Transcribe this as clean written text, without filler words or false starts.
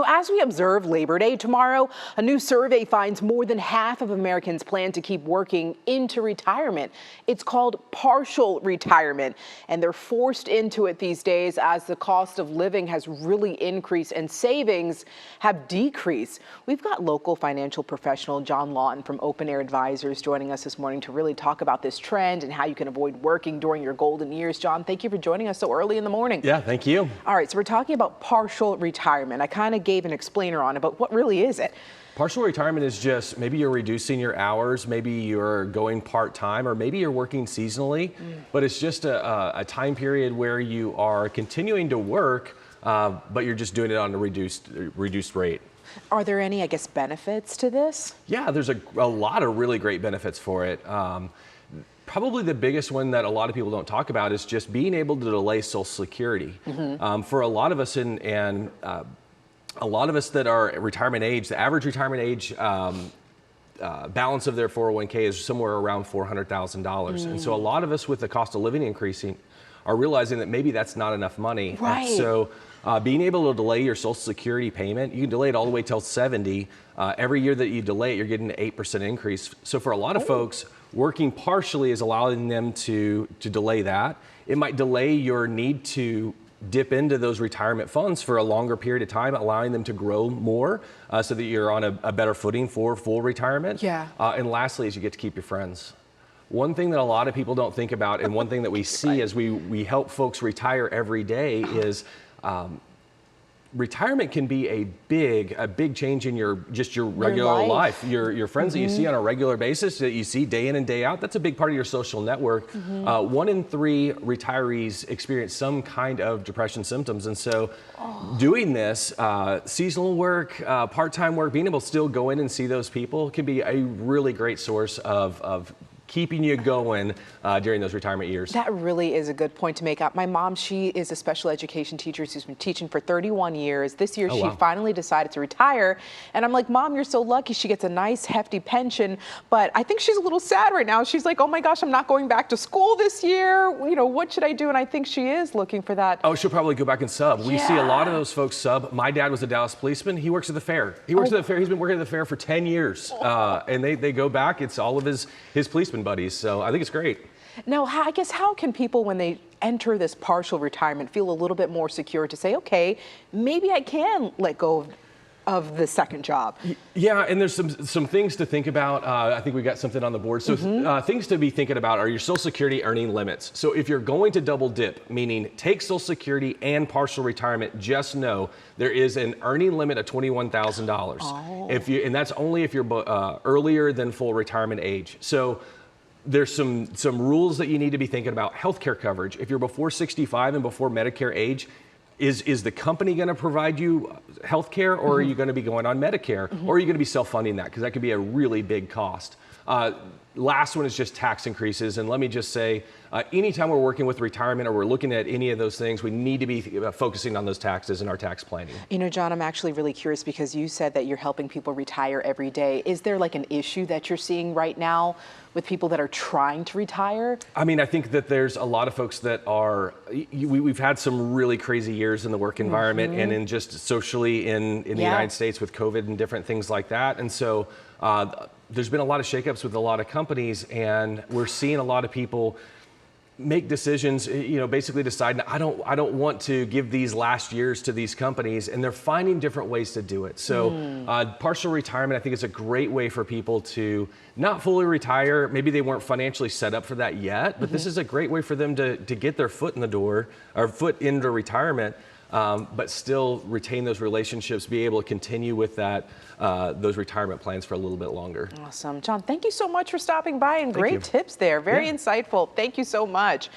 As we observe Labor Day tomorrow, a new survey finds more than half of Americans plan to keep working into retirement. It's called partial retirement, and they're forced into it these days as the cost of living has really increased and savings have decreased. We've got local financial professional John Lawton from Open Air Advisors joining us this morning to really talk about this trend and how you can avoid working during your golden years. John, thank you for joining us so early in the morning. Yeah, thank you. All right, so we're talking about partial retirement. I kind of gave an explainer on it, but what really is it? Partial retirement is just maybe you're reducing your hours, maybe you're going part-time, or maybe you're working seasonally, but it's just a time period where you are continuing to work, but you're just doing it on a reduced rate. Are there any, I guess, benefits to this? Yeah, there's a lot of really great benefits for it. Probably the biggest one that a lot of people don't talk about is just being able to delay Social Security. For a lot of us a lot of us that are at retirement age, the average retirement age balance of their 401k is somewhere around $400,000. And so a lot of us with the cost of living increasing are realizing that maybe that's not enough money. Right. So being able to delay your Social Security payment, you can delay it all the way till 70. Every year that you delay it, you're getting an 8% increase. So for a lot of folks, working partially is allowing them to delay that. It might delay your need to dip into those retirement funds for a longer period of time, allowing them to grow more so that you're on a better footing for full retirement. Yeah. And lastly is you get to keep your friends. One thing that a lot of people don't think about, and one thing that we see as we help folks retire every day is retirement can be a big change in your regular life. Your friends that you see on a regular basis, that you see day in and day out, that's a big part of your social network. 1 in 3 retirees experience some kind of depression symptoms, and so doing this seasonal work, part-time work, being able to still go in and see those people can be a really great source of keeping you going during those retirement years. That really is a good point to make. My mom, she is a special education teacher. She's been teaching for 31 years. This year, she finally decided to retire. And I'm like, Mom, you're so lucky. She gets a nice, hefty pension. But I think she's a little sad right now. She's like, oh my gosh, I'm not going back to school this year. You know, what should I do? And I think she is looking for that. Oh, she'll probably go back and sub. We see a lot of those folks sub. My dad was a Dallas policeman. He works at the fair. He works at the fair. He's been working at the fair for 10 years. And they go back. It's all of his policeman buddies. So I think it's great. Now, I guess how can people, when they enter this partial retirement, feel a little bit more secure to say, okay, maybe I can let go of the second job? Yeah, and there's some things to think about. I think we got something on the board. So things to be thinking about are your Social Security earning limits. So if you're going to double dip, meaning take Social Security and partial retirement, just know there is an earning limit of $21,000. And that's only if you're earlier than full retirement age. So there's some rules that you need to be thinking about. Healthcare coverage. If you're before 65 and before Medicare age, is the company going to provide you health care, or are you going to be going on Medicare, or are you going to be self-funding that? Because that could be a really big cost. Last one is just tax increases. And let me just say, anytime we're working with retirement or we're looking at any of those things, we need to be focusing on those taxes in our tax planning. You know, John, I'm actually really curious because you said that you're helping people retire every day. Is there like an issue that you're seeing right now with people that are trying to retire? I mean, I think that there's a lot of folks that are, we've had some really crazy years in the work environment and in just socially in the United States with COVID and different things like that. And so there's been a lot of shakeups with a lot of companies, and we're seeing a lot of people make decisions, you know, basically deciding, I don't want to give these last years to these companies, and they're finding different ways to do it. So partial retirement, I think, is a great way for people to not fully retire. Maybe they weren't financially set up for that yet, but this is a great way for them to get their foot in the door, or foot into retirement, but still retain those relationships, be able to continue with that, those retirement plans for a little bit longer. Awesome. John, thank you so much for stopping by, and great tips there. Very insightful. Thank you so much.